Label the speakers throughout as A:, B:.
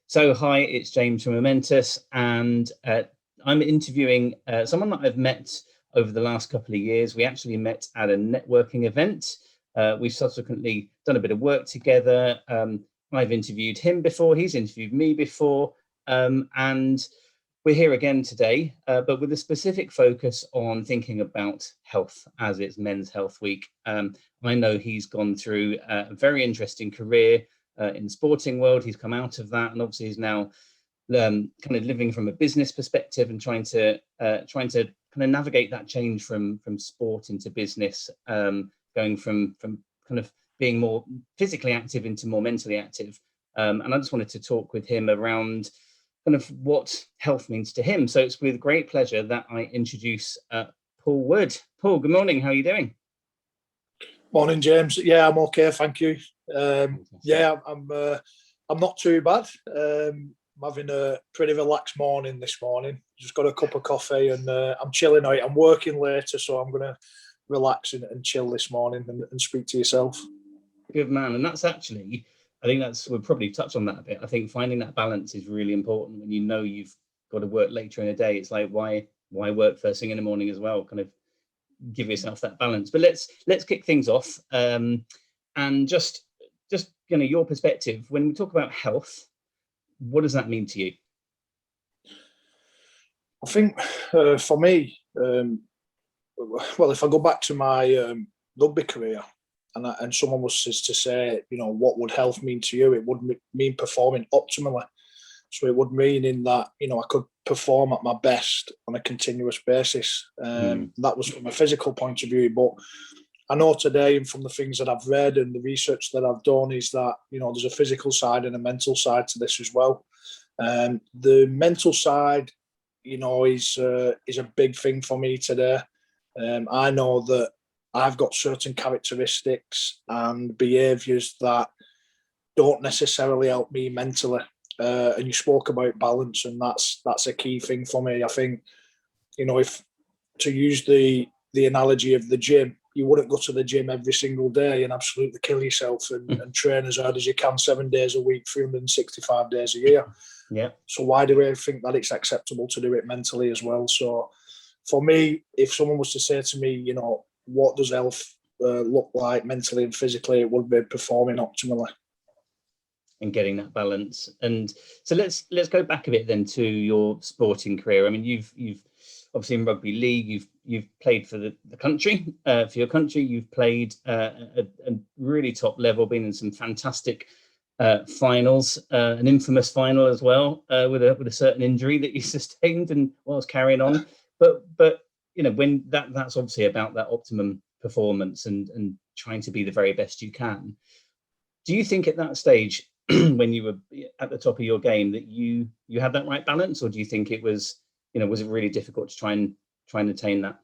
A: So hi, it's James from Momentus, and I'm interviewing someone that I've met over the last couple of years. We actually met at a networking event. We've subsequently done a bit of work together. I've interviewed him before, he's interviewed me before, and we're here again today, but with a specific focus on thinking about health as it's Men's Health Week. I know he's gone through a very interesting career in the sporting world. He's come out of that, and obviously he's now kind of living from a business perspective and trying to kind of navigate that change from sport into business, going from kind of being more physically active into more mentally active. And I just wanted to talk with him around kind of what health means to him. So it's with great pleasure that I introduce Paul Wood. Paul, good morning. How are you doing?
B: Morning, James. Yeah, I'm okay, thank you. Yeah, I'm not too bad. I'm having a pretty relaxed morning this morning. Just got a cup of coffee and I'm chilling out. I'm working later, so I'm going to relax and chill this morning and speak to yourself.
A: Good man. And that's actually, I think we'll probably touch on that a bit. I think finding that balance is really important when you know you've got to work later in the day. It's like, why work first thing in the morning as well? Kind of give yourself that balance. But let's kick things off, and just your perspective when we talk about health. What does that mean to you?
B: I think for me, well, if I go back to my rugby career, and someone was to say, what would health mean to you? It would mean performing optimally. So it would mean in that, I could perform at my best on a continuous basis. That was from a physical point of view. But I know today, and from the things that I've read and the research that I've done, is that, there's a physical side and a mental side to this as well. The mental side, is a big thing for me today. I know that I've got certain characteristics and behaviours that don't necessarily help me mentally. And you spoke about balance, and that's a key thing for me. I think, if to use the analogy of the gym, you wouldn't go to the gym every single day and absolutely kill yourself and train as hard as you can 7 days a week, 365 days a year.
A: Yeah.
B: So why do I think that it's acceptable to do it mentally as well? So for me, if someone was to say to me, what does health look like mentally and physically, it would be performing optimally.
A: And getting that balance. And so let's go back a bit then to your sporting career. I mean, you've obviously in rugby league, you've played for the country, for your country. You've played at a really top level, been in some fantastic finals, an infamous final as well, with a certain injury that you sustained and whilst carrying on. But when that's obviously about that optimum performance and trying to be the very best you can. Do you think at that stage, when you were at the top of your game, that you had that right balance, or do you think it was, was it really difficult to try and attain that?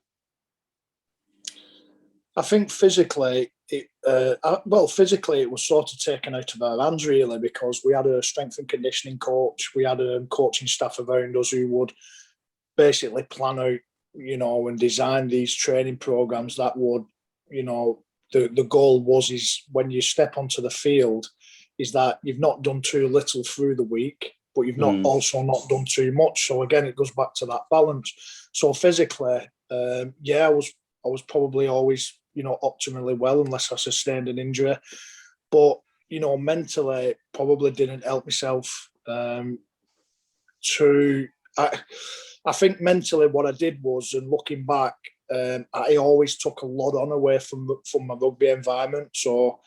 B: I think physically, it was sort of taken out of our hands really, because we had a strength and conditioning coach, we had a coaching staff around us who would basically plan out, and design these training programs that would, the goal is when you step onto the field, is that you've not done too little through the week, but you've not done too much. So again, it goes back to that balance. So physically, I was probably always, optimally well, unless I sustained an injury. But, mentally, probably didn't help myself I think mentally what I did was, and looking back, I always took a lot on away from my rugby environment. So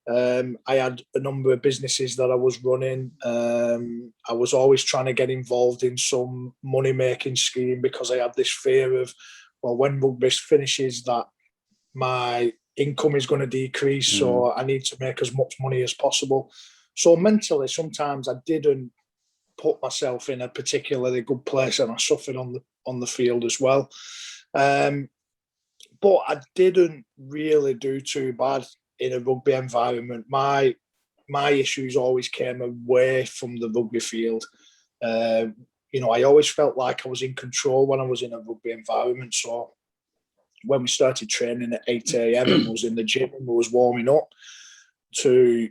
B: I had a number of businesses that I was running. I was always trying to get involved in some money-making scheme, because I had this fear of, well, when rugby finishes, that my income is going to decrease, so I need to make as much money as possible. So mentally, sometimes I didn't put myself in a particularly good place, and I suffered on the field as well. But I didn't really do too bad in a rugby environment. My issues always came away from the rugby field. I always felt like I was in control when I was in a rugby environment. So when we started training at 8 a.m. and was in the gym and we was warming up, to,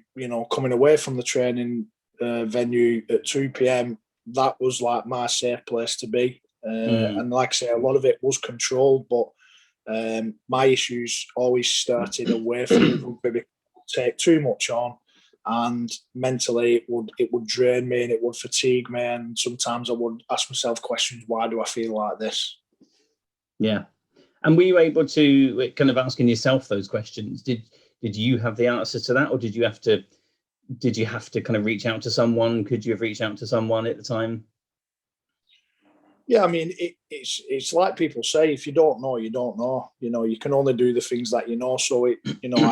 B: coming away from the training venue at 2 p.m. That was like my safe place to be. And like I say, a lot of it was controlled, but my issues always started away from the rugby because it would take too much on, and mentally it would drain me and it would fatigue me, and sometimes I would ask myself questions: why do I feel like this?
A: Yeah. And were you able to kind of asking yourself those questions? Did you have the answers to that, or did you have to kind of reach out to someone? Could you have reached out to someone at the time?
B: Yeah, I mean, it's like people say: if you don't know, you don't know. You know, you can only do the things that you know. So I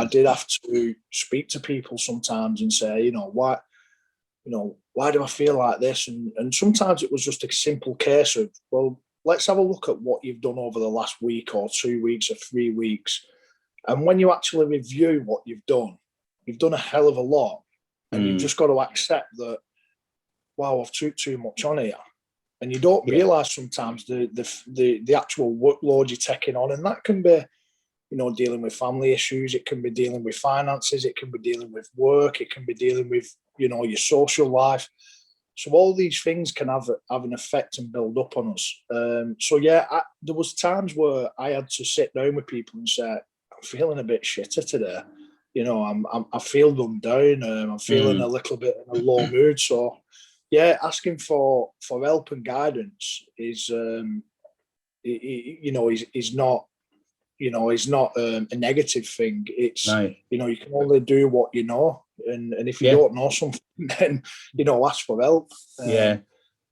B: did have to speak to people sometimes and say, why do I feel like this? And sometimes it was just a simple case of, well, let's have a look at what you've done over the last week or 2 weeks or 3 weeks. And when you actually review what you've done a hell of a lot. And you've just got to accept that, wow, I've took too much on here. And you don't realise sometimes the actual workload you're taking on. And that can be, dealing with family issues. It can be dealing with finances. It can be dealing with work. It can be dealing with, your social life. So all these things can have an effect and build up on us. There was times where I had to sit down with people and say, I'm feeling a bit shitter today. I feel run down. I'm feeling a little bit in a low mood. So, asking for help and guidance is not a negative thing. It's
A: No.
B: You can only do what you know, and if you don't know something, then ask for help.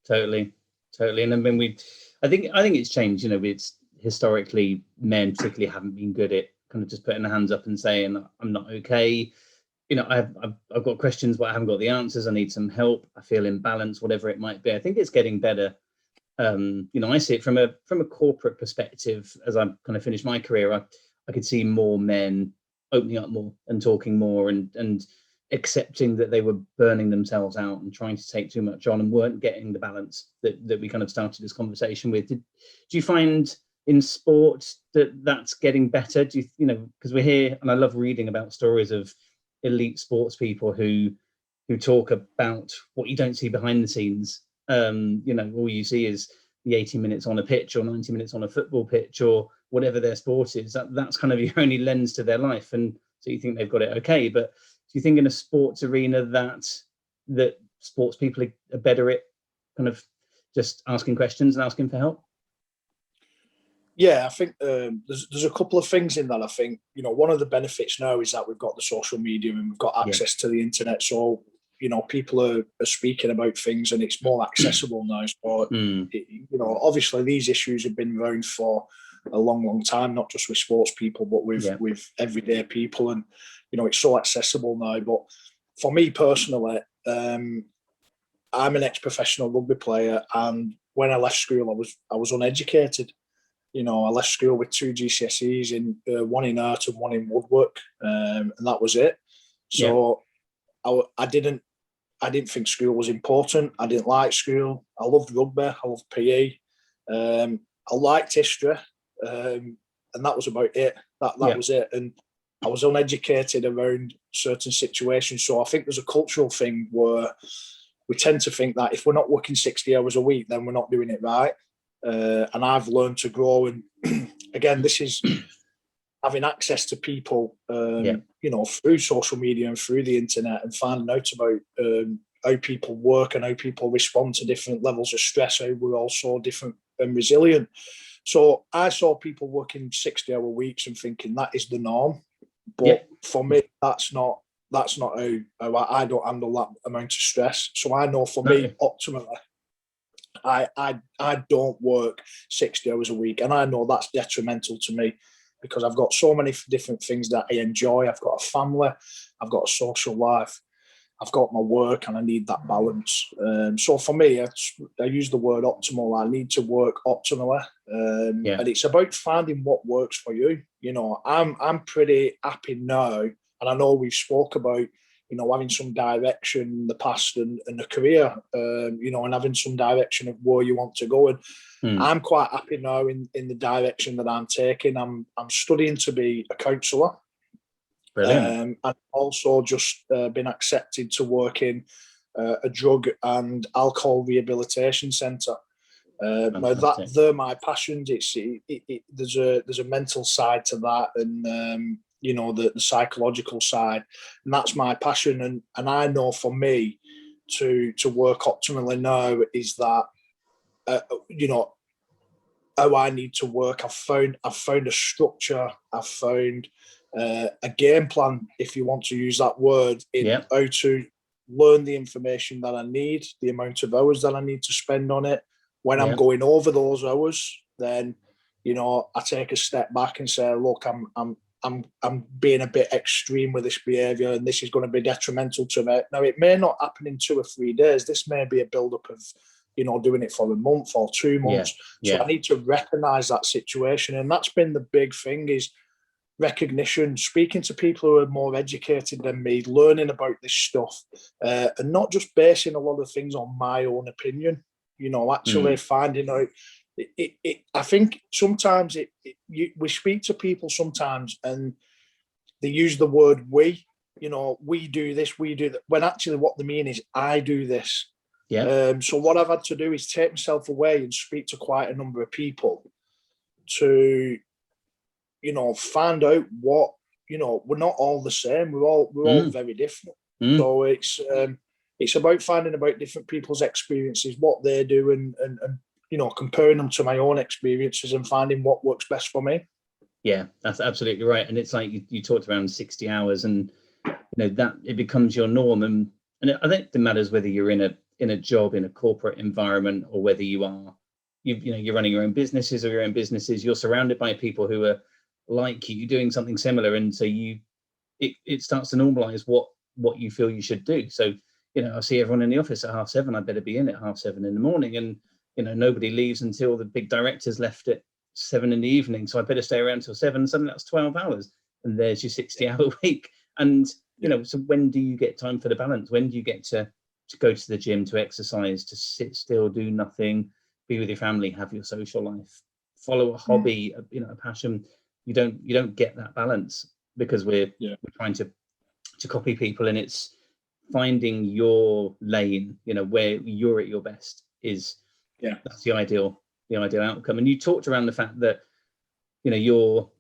A: Totally. And I mean, I think it's changed. It's historically men particularly haven't been good at kind of just putting their hands up and saying, I'm not okay. I've got questions, but I haven't got the answers. I need some help. I feel imbalanced, whatever it might be. I think it's getting better. I see it from a corporate perspective. As I kind of finished my career, I could see more men opening up more and talking more and accepting that they were burning themselves out and trying to take too much on and weren't getting the balance that we kind of started this conversation with. Do you find in sport that's getting better? Do you because we're here, and I love reading about stories of elite sports people who talk about what you don't see behind the scenes. All you see is the 80 minutes on a pitch or 90 minutes on a football pitch or whatever their sport is. That's kind of your only lens to their life. And so you think they've got it okay. But do you think in a sports arena that sports people are better at kind of just asking questions and asking for help?
B: Yeah, I think there's a couple of things in that. I think, one of the benefits now is that we've got the social media and we've got access to the internet. So, people are speaking about things and it's more accessible now. So, obviously these issues have been around for a long, long time, not just with sports people, but with everyday people. And, it's so accessible now. But for me personally, I'm an ex-professional rugby player. And when I left school, I was uneducated. I left school with 2 GCSEs, one in art and one in woodwork, and that was it. So I didn't think school was important. I didn't like school. I loved rugby. I loved PE. I liked history, and that was about it. That was it. And I was uneducated around certain situations. So I think there's a cultural thing where we tend to think that if we're not working 60 hours a week, then we're not doing it right. And I've learned to grow. And again, this is having access to people, through social media and through the internet, and finding out about how people work and how people respond to different levels of stress, how we're all so different and resilient. So I saw people working 60-hour weeks and thinking that is the norm. But for me, that's not how I don't handle that amount of stress. So I know for me, optimally, I don't work 60 hours a week, and I know that's detrimental to me because I've got so many different things that I enjoy. I've got a family, I've got a social life, I've got my work, and I need that balance. So for me, I use the word optimal. I need to work optimally, and it's about finding what works for you. I'm pretty happy now, and I know we've spoke about having some direction in the past and a career, and having some direction of where you want to go. And I'm quite happy now in the direction that I'm taking. I'm studying to be a counsellor.
A: Brilliant.
B: And also just been accepted to work in a drug and alcohol rehabilitation centre. Now they're my passions. There's a mental side to that, and the psychological side, and that's my passion. And I know for me to work optimally now is that how I need to work. I've found a structure. I've found a game plan, if you want to use that word, in how to learn the information that I need, the amount of hours that I need to spend on it. When I'm going over those hours, then I take a step back and say, look, I'm being a bit extreme with this behaviour, and this is going to be detrimental to me. Now, it may not happen in 2 or 3 days. This may be a build-up of doing it for a month or 2 months. So I need to recognise that situation, and that's been the big thing, is recognition, speaking to people who are more educated than me, learning about this stuff, and not just basing a lot of things on my own opinion. Actually finding out. I think sometimes we speak to people sometimes and they use the word we. We do this, we do that, when actually what they mean is I do this. So what I've had to do is take myself away and speak to quite a number of people to find out what we're not all the same. We're all very different. So it's about finding about different people's experiences, what they do, and comparing them to my own experiences and finding what works best for me.
A: Yeah, that's absolutely right. And it's like you talked around 60 hours, and that it becomes your norm. And I think it matters whether you're in a job in a corporate environment, or whether you're running your own businesses, you're surrounded by people who are like you, doing something similar, and so it starts to normalize what you feel you should do. So I see everyone in the office at 7:30. I better be in at 7:30 in the morning, and nobody leaves until the big director's left at 7 in the evening. So I better stay around till 7. Suddenly that's 12 hours, and there's your 60-hour week. And so when do you get time for the balance? When do you get to go to the gym, to exercise, to sit still, do nothing, be with your family, have your social life, follow a hobby, a passion? You don't get that balance because we're trying to copy people, and it's finding your lane, where you're at your best that's the ideal outcome. And you talked around the fact that you're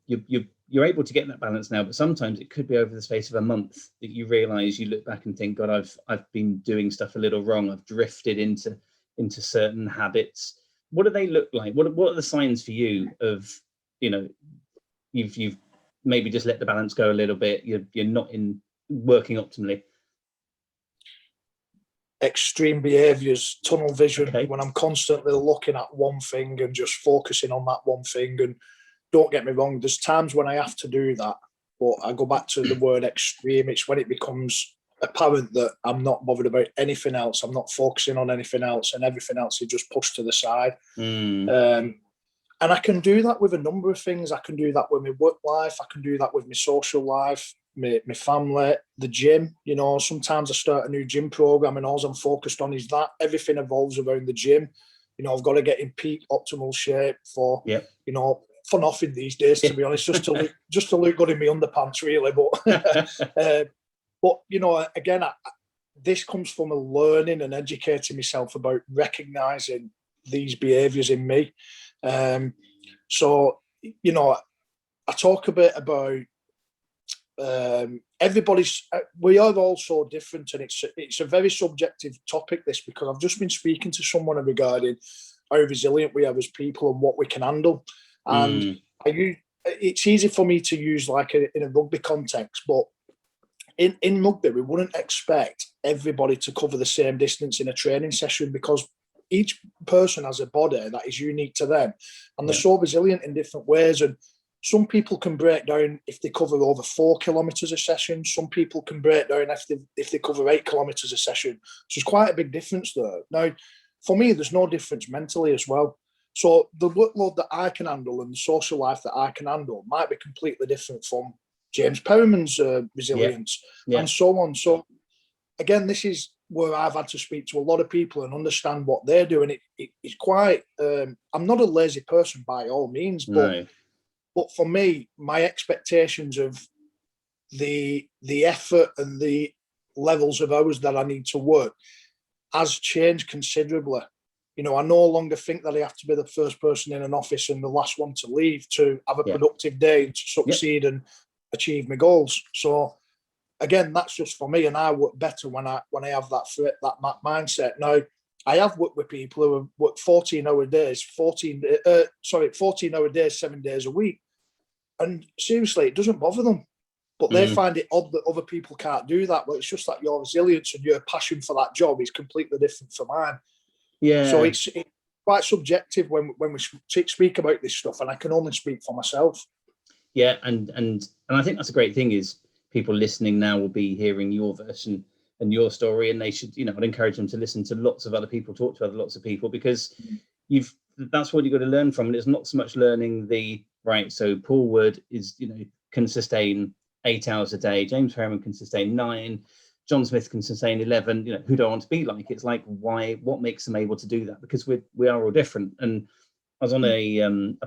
A: able to get that balance now, but sometimes it could be over the space of a month that you realize, you look back and think, God, I've been doing stuff a little wrong. I've drifted into certain habits. What do they look like? What are the signs for you of you've maybe just let the balance go a little bit, you're not working optimally?
B: Extreme behaviours, tunnel vision, when I'm constantly looking at one thing and just focusing on that one thing. And don't get me wrong, there's times when I have to do that, but I go back to the word extreme. It's when it becomes apparent that I'm not bothered about anything else, I'm not focusing on anything else, and everything else is just pushed to the side. And I can do that with a number of things. I can do that with my work life, I can do that with my social life, my family, the gym. Sometimes I start a new gym program and all I'm focused on is that. Everything evolves around the gym. I've got to get in peak optimal shape for for nothing these days, to be honest, just to look good in my underpants, really. But again, this comes from a learning and educating myself about recognizing these behaviors in me. So I talk a bit about we are all so different, and it's a very subjective topic, this, because I've just been speaking to someone regarding how resilient we are as people and what we can handle. And it's easy for me to use in a rugby context, but in rugby we wouldn't expect everybody to cover the same distance in a training session, because each person has a body that is unique to them, and they're so resilient in different ways. And some people can break down if they cover over 4 kilometres a session. Some people can break down if they cover 8 kilometres a session. So there's quite a big difference there. Now, for me, there's no difference mentally as well. So the workload that I can handle and the social life that I can handle might be completely different from James Perryman's resilience and so on. So again, this is where I've had to speak to a lot of people and understand what they're doing. It's quite, I'm not a lazy person by all means, but for me, my expectations of the effort and the levels of hours that I need to work has changed considerably. You know, I no longer think that I have to be the first person in an office and the last one to leave to have a productive day and to succeed and achieve my goals. So again, that's just for me, and I work better when I have that mindset. Now, I have worked with people who have worked 14-hour days, 14-hour days, 7 days a week, and seriously, it doesn't bother them. But they find it odd that other people can't do that. Well, it's just that your resilience and your passion for that job is completely different from mine.
A: Yeah.
B: So it's quite subjective when we speak about this stuff, and I can only speak for myself.
A: Yeah, and I think that's a great thing is people listening now will be hearing your version and your story, and they should, you know, I'd encourage them to listen to lots of other people, talk to lots of people, because that's what you've got to learn from. And it's not so much learning so Paul Wood is, you know, can sustain 8 hours a day. James Perryman can sustain 9. John Smith can sustain 11. You know, who do I want to be like? It's like, why? What makes them able to do that? Because we are all different. And I was on a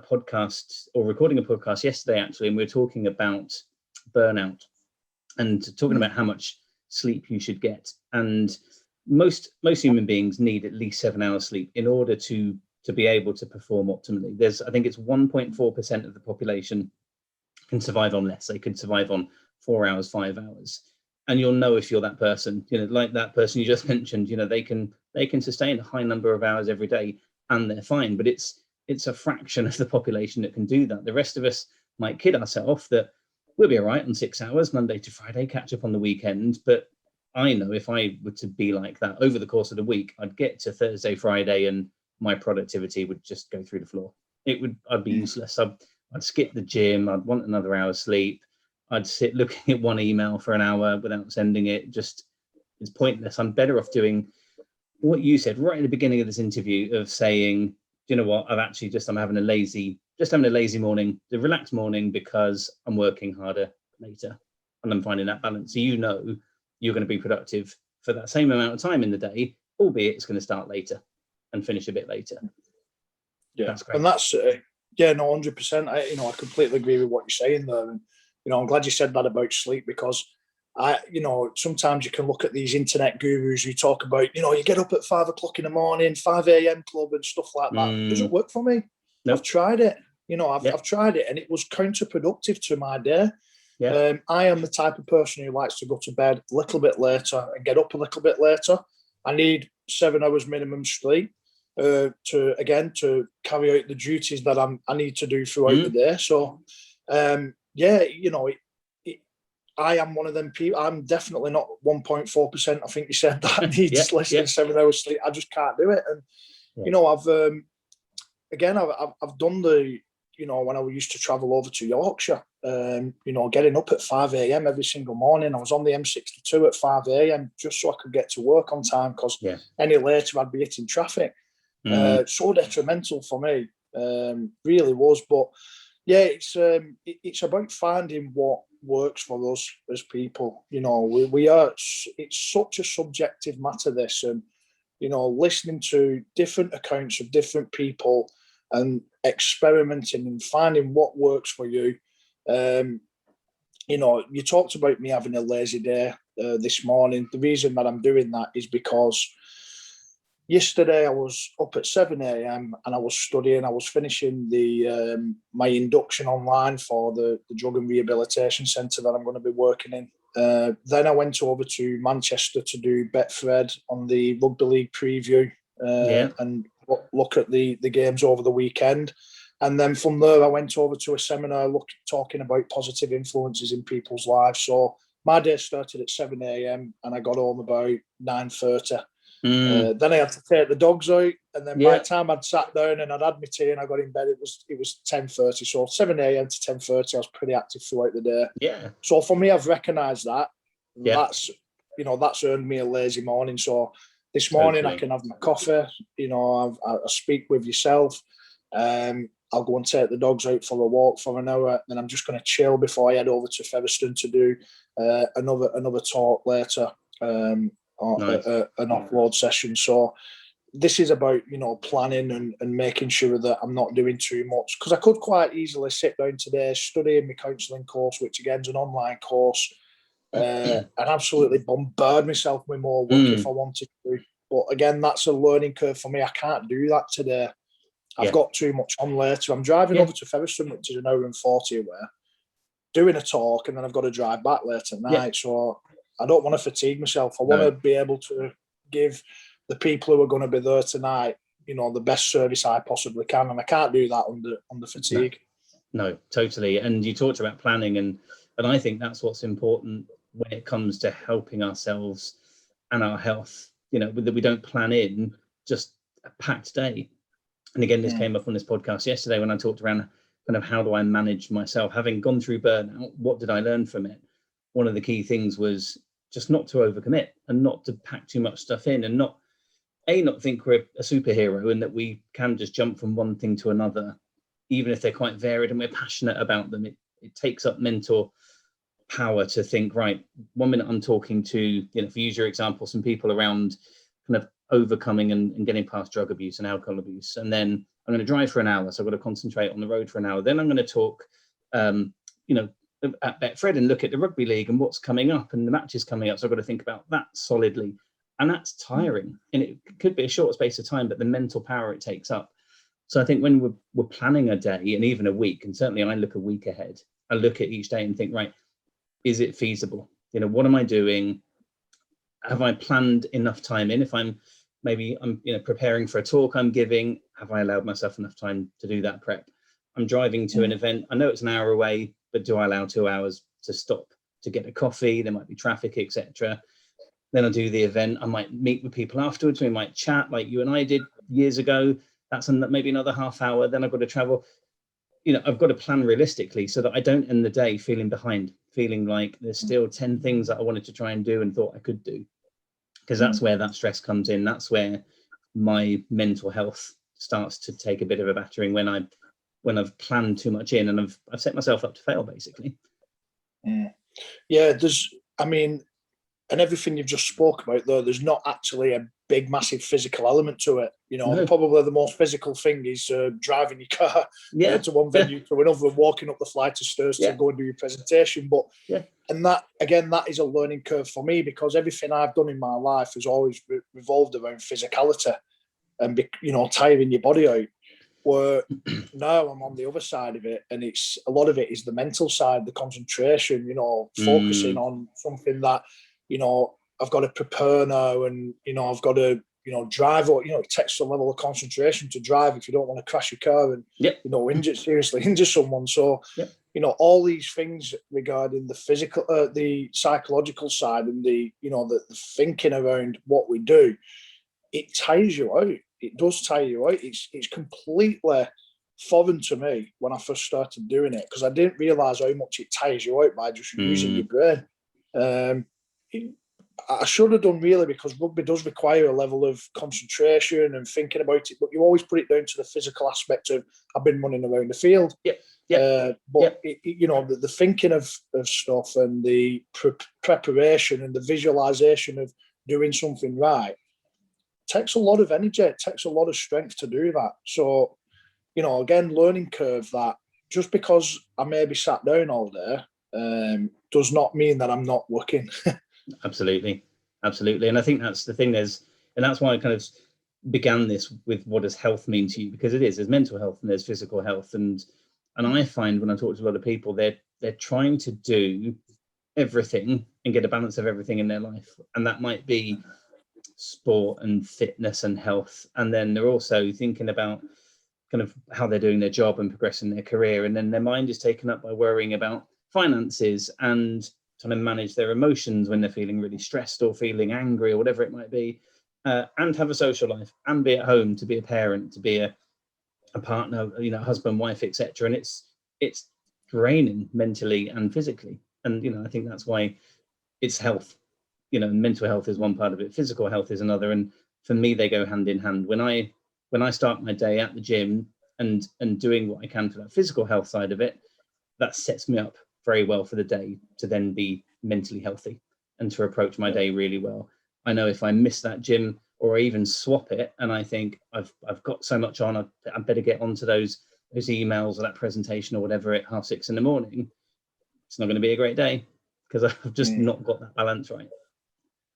A: podcast, or recording a podcast yesterday actually, and we were talking about burnout and talking about how much sleep you should get. And most human beings need at least 7 hours sleep in order to be able to perform optimally. I think it's 1.4% of the population can survive on less. They could survive on 4 hours, 5 hours. And you'll know if you're that person, you know, like that person you just mentioned, you know, they can sustain a high number of hours every day and they're fine. But it's a fraction of the population that can do that. The rest of us might kid ourselves that we'll be all right on 6 hours, Monday to Friday, catch up on the weekend. But I know if I were to be like that over the course of the week, I'd get to Thursday, Friday, and my productivity would just go through the floor. I'd be useless. I'd skip the gym. I'd want another hour's sleep. I'd sit looking at one email for an hour without sending it. Just, it's pointless. I'm better off doing what you said right at the beginning of this interview of saying, you know what, I'm having a lazy morning, the relaxed morning, because I'm working harder later and I'm finding that balance. So you know you're going to be productive for that same amount of time in the day, albeit it's going to start later and finish a bit later.
B: Yeah,
A: that's great.
B: And that's 100%. I completely agree with what you're saying there. And you know, I'm glad you said that about sleep, because sometimes you can look at these internet gurus who talk about, you know, you get up at 5 o'clock in the morning, 5 a.m. club and stuff like that. It doesn't work for me. Nope. I've tried it. You know, I've tried it, and it was counterproductive to my day. Yeah. I am the type of person who likes to go to bed a little bit later and get up a little bit later. I need 7 hours minimum sleep to carry out the duties that I need to do throughout the day. So, you know, I am one of them people. I'm definitely not 1.4%. I think you said that needs less than 7 hours sleep. I just can't do it. And you know, I've done the, you know, when I used to travel over to Yorkshire, you know, getting up at 5 a.m. every single morning. I was on the M62 at 5 a.m. just so I could get to work on time, because any later I'd be hitting traffic. So detrimental for me, really was. But yeah, it's about finding what works for us as people. You know, it's such a subjective matter, this, and you know, listening to different accounts of different people and experimenting and finding what works for you. You know, you talked about me having a lazy day this morning. The reason that I'm doing that is because yesterday I was up at 7 a.m. and I was studying. I was finishing my induction online for the drug and rehabilitation centre that I'm going to be working in. Then I went over to Manchester to do Betfred on the rugby league preview and look at the games over the weekend. And then from there, I went over to a seminar talking about positive influences in people's lives. So my day started at 7 a.m. and I got home about 9:30. Then I had to take the dogs out, and then by the time I'd sat down and I'd had my tea and I got in bed, it was 10:30. So 7 a.m. to 10:30, I was pretty active throughout the day. Yeah. So for me, I've recognised that. Yeah. That's earned me a lazy morning. So this morning I can have my coffee. You know, I speak with yourself. I'll go and take the dogs out for a walk for an hour, and I'm just going to chill before I head over to Featherstone to do another talk later. An offload session. So this is about, you know, planning and making sure that I'm not doing too much, because I could quite easily sit down today studying my counselling course, which again is an online course, and absolutely bombard myself with more work if I wanted to. But again, that's a learning curve for me. I can't do that today. I've got too much on later. I'm driving over to Featherstone, which is an hour and 40 away, doing a talk, and then I've got to drive back later at night. So I don't want to fatigue myself. I want to be able to give the people who are going to be there tonight, the best service I possibly can, and I can't do that under fatigue.
A: No, totally. And you talked about planning, and I think that's what's important when it comes to helping ourselves and our health. That we don't plan in just a packed day. And again, this came up on this podcast yesterday when I talked around kind of how do I manage myself, having gone through burnout. What did I learn from it? One of the key things was just not to overcommit and not to pack too much stuff in, and not think we're a superhero and that we can just jump from one thing to another, even if they're quite varied and we're passionate about them. It takes up mental power to think, right, 1 minute I'm talking to, for use your example, some people around kind of overcoming and getting past drug abuse and alcohol abuse. And then I'm going to drive for an hour. So I've got to concentrate on the road for an hour. Then I'm going to talk, at Betfred and look at the rugby league and what's coming up and the matches coming up. So I've got to think about that solidly. And that's tiring. And it could be a short space of time, but the mental power it takes up. So I think when we're planning a day and even a week, and certainly I look a week ahead, I look at each day and think, right, is it feasible? What am I doing? Have I planned enough time in? If I'm preparing for a talk I'm giving, have I allowed myself enough time to do that prep? I'm driving to an event. I know it's an hour away, but do I allow 2 hours to stop to get a coffee? There might be traffic, etc. Then I do the event. I might meet with people afterwards. We might chat like you and I did years ago. That's maybe another half hour. Then I've got to travel. I've got to plan realistically so that I don't end the day feeling behind, feeling like there's still 10 things that I wanted to try and do and thought I could do. Because that's where that stress comes in. That's where my mental health starts to take a bit of a battering when I've planned too much in and I've set myself up to fail, basically.
B: Yeah, and everything you've just spoke about, though, there's not actually a big, massive physical element to it.
A: No.
B: Probably the most physical thing is driving your car to one venue to another, walking up the flight of stairs to go and do your presentation. But and that is a learning curve for me, because everything I've done in my life has always revolved around physicality and tiring your body out. Where now I'm on the other side of it, and it's a lot of it is the mental side, the concentration. Focusing on something that. I've got to prepare now, and I've got to drive, or it takes a level of concentration to drive if you don't want to crash your car and seriously injure someone. So all these things regarding the physical, the psychological side, and the thinking around what we do, it tires you out. It does tire you out. It's completely foreign to me when I first started doing it, because I didn't realise how much it tires you out by just using your brain. I should have done, really, because rugby does require a level of concentration and thinking about it, but you always put it down to the physical aspect of I've been running around the field. The thinking of stuff and the preparation and the visualization of doing something right takes a lot of energy. It takes a lot of strength to do that. So, again, learning curve that just because I may be sat down all day does not mean that I'm not working. Absolutely.
A: And I think that's the thing. And that's why I kind of began this with, what does health mean to you? Because there's mental health and there's physical health. And I find when I talk to a lot of people, they're trying to do everything and get a balance of everything in their life. And that might be sport and fitness and health. And then they're also thinking about kind of how they're doing their job and progressing their career. And then their mind is taken up by worrying about finances and trying to manage their emotions when they're feeling really stressed or feeling angry or whatever it might be, and have a social life and be at home, to be a parent, to be a partner, husband, wife, etc. And it's draining mentally and physically. And I think that's why it's health. Mental health is one part of it, physical health is another. And for me, they go hand in hand. When I start my day at the gym and doing what I can for that physical health side of it, that sets me up very well for the day to then be mentally healthy and to approach my day really well. I know if I miss that gym or even swap it, and I think I've got so much on, I better get onto those emails or that presentation or whatever at 6:30 in the morning, it's not going to be a great day because I've just not got that balance right.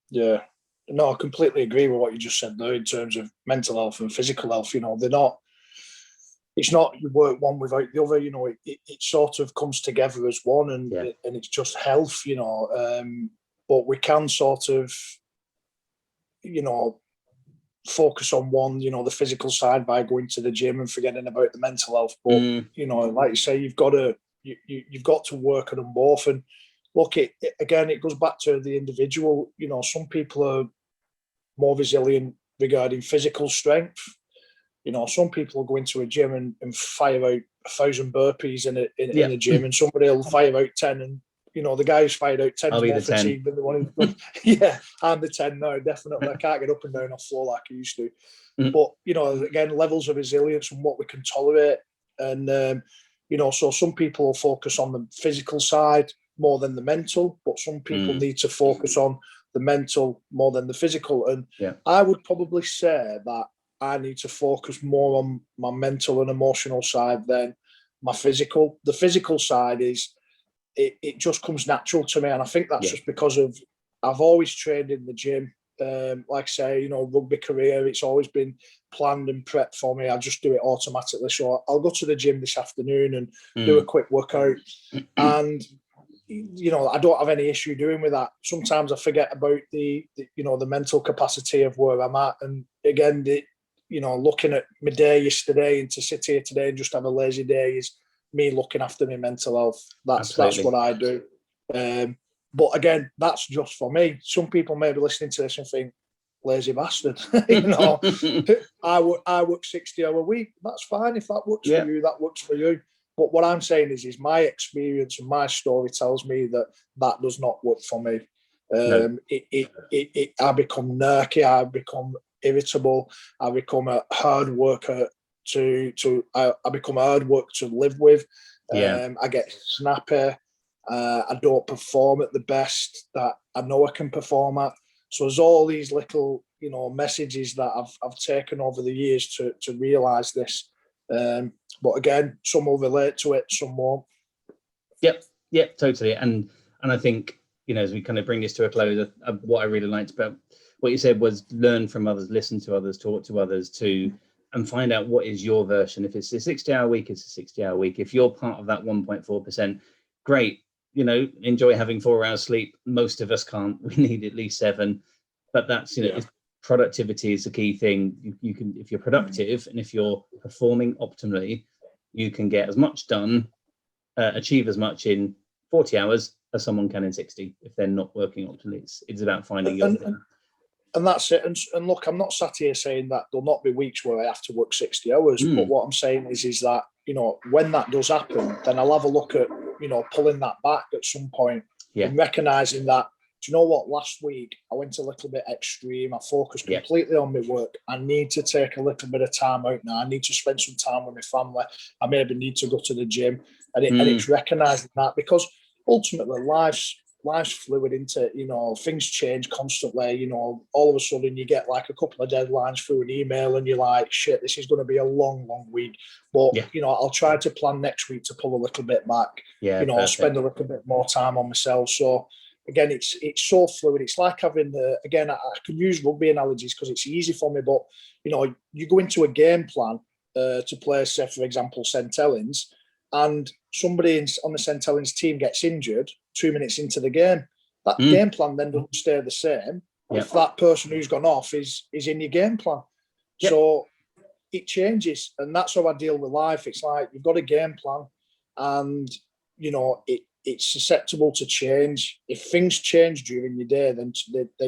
B: Yeah. No, I completely agree with what you just said there in terms of mental health and physical health. They're not. It's not you work one without the other. It sort of comes together as one, and
A: Yeah.
B: and it's just health. But we can sort of, focus on one, the physical side by going to the gym and forgetting about the mental health. But like you say, you've got to work on them both. And look, it goes back to the individual. Some people are more resilient regarding physical strength. Some people will go into a gym and fire out 1,000 burpees in a gym, and somebody will fire out 10, and the guy who's fired out 10 is more fatigued than the one who's yeah, I'm the 10 now, definitely. I can't get up and down off floor like I used to. But again, levels of resilience and what we can tolerate, and so some people will focus on the physical side more than the mental, but some people need to focus on the mental more than the physical. And I would probably say that I need to focus more on my mental and emotional side than my physical. The physical side is, it just comes natural to me. And I think that's just because I've always trained in the gym. Like I say, rugby career, it's always been planned and prepped for me. I just do it automatically. So I'll go to the gym this afternoon and do a quick workout. And, I don't have any issue doing with that. Sometimes I forget about the mental capacity of where I'm at. And again, looking at my day yesterday, and to sit here today and just have a lazy day is me looking after my mental health. That's what I do. But again, that's just for me. Some people may be listening to this and think, lazy bastard. I work 60-hour week. That's fine. If that works for you, that works for you. But what I'm saying is my experience and my story tells me that does not work for me. I become nerky. I become irritable. I become a hard worker I become a hard work to live with. I get snappy. I don't perform at the best that I know I can perform at. So there's all these little, messages that I've taken over the years to realise this. But again, some will relate to it, some won't.
A: Yep, totally. And I think, as we kind of bring this to a close, what I really liked about what you said was learn from others, listen to others, talk to others, and find out what is your version. If it's a 60-hour week, it's a 60-hour week. If you're part of that 1.4%, great. Enjoy having 4 hours sleep. Most of us can't. We need at least 7. But that's, productivity is the key thing. You can, if you're productive and if you're performing optimally, you can get as much done, achieve as much in 40 hours as someone can in 60 if they're not working optimally. It's about finding your thing.
B: And that's it. And look, I'm not sat here saying that there'll not be weeks where I have to work 60 hours. But what I'm saying is that, when that does happen, then I'll have a look at, pulling that back at some point and recognising that, do you know what, last week I went a little bit extreme. I focused completely on my work. I need to take a little bit of time out now. I need to spend some time with my family. I maybe need to go to the gym. And it's recognising that, because ultimately life's fluid, into things change constantly. All of a sudden you get like a couple of deadlines through an email and you're like, shit, this is going to be a long week. But I'll try to plan next week to pull a little bit back. Spend a little bit more time on myself. So again, it's so fluid. It's like having I can use rugby analogies because it's easy for me, but you go into a game plan to play, say for example, St Helens, and somebody on the St Helens team gets injured 2 minutes into the game. That game plan then doesn't stay the same if that person who's gone off is in your game plan. So it changes, and that's how I deal with life. It's like you've got a game plan, and it's susceptible to change. If things change during your day, then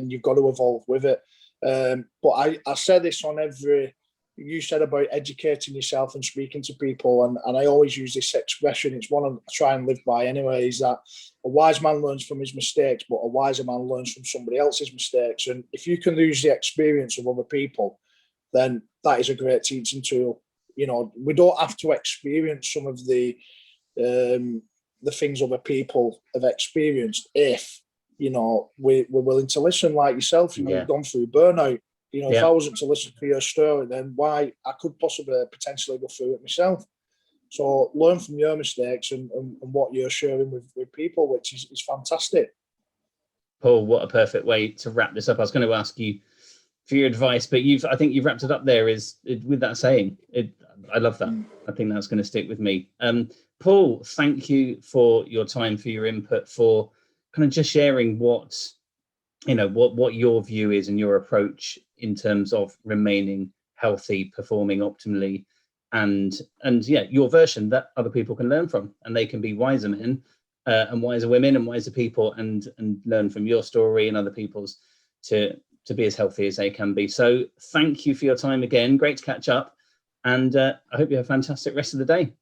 B: you've got to evolve with it. But I say this on every. You said about educating yourself and speaking to people, and I always use this expression. It's one I try and live by anyway, is that a wise man learns from his mistakes, but a wiser man learns from somebody else's mistakes. And if you can use the experience of other people, then that is a great teaching tool. We don't have to experience some of the things other people have experienced if, we're willing to listen, like yourself. You've gone through burnout. If I wasn't to listen to your story, then why I could possibly potentially go through it myself. So learn from your mistakes and what you're sharing with people, which is fantastic.
A: Paul, what a perfect way to wrap this up. I was going to ask you for your advice, but I think you've wrapped it up there with that saying. I love that. I think that's going to stick with me. Paul, thank you for your time, for your input, for kind of just sharing what your view is and your approach in terms of remaining healthy, performing optimally, and your version that other people can learn from, and they can be wiser men and wiser women and wiser people, and learn from your story and other people's to be as healthy as they can be. So thank you for your time again. Great to catch up, and I hope you have a fantastic rest of the day.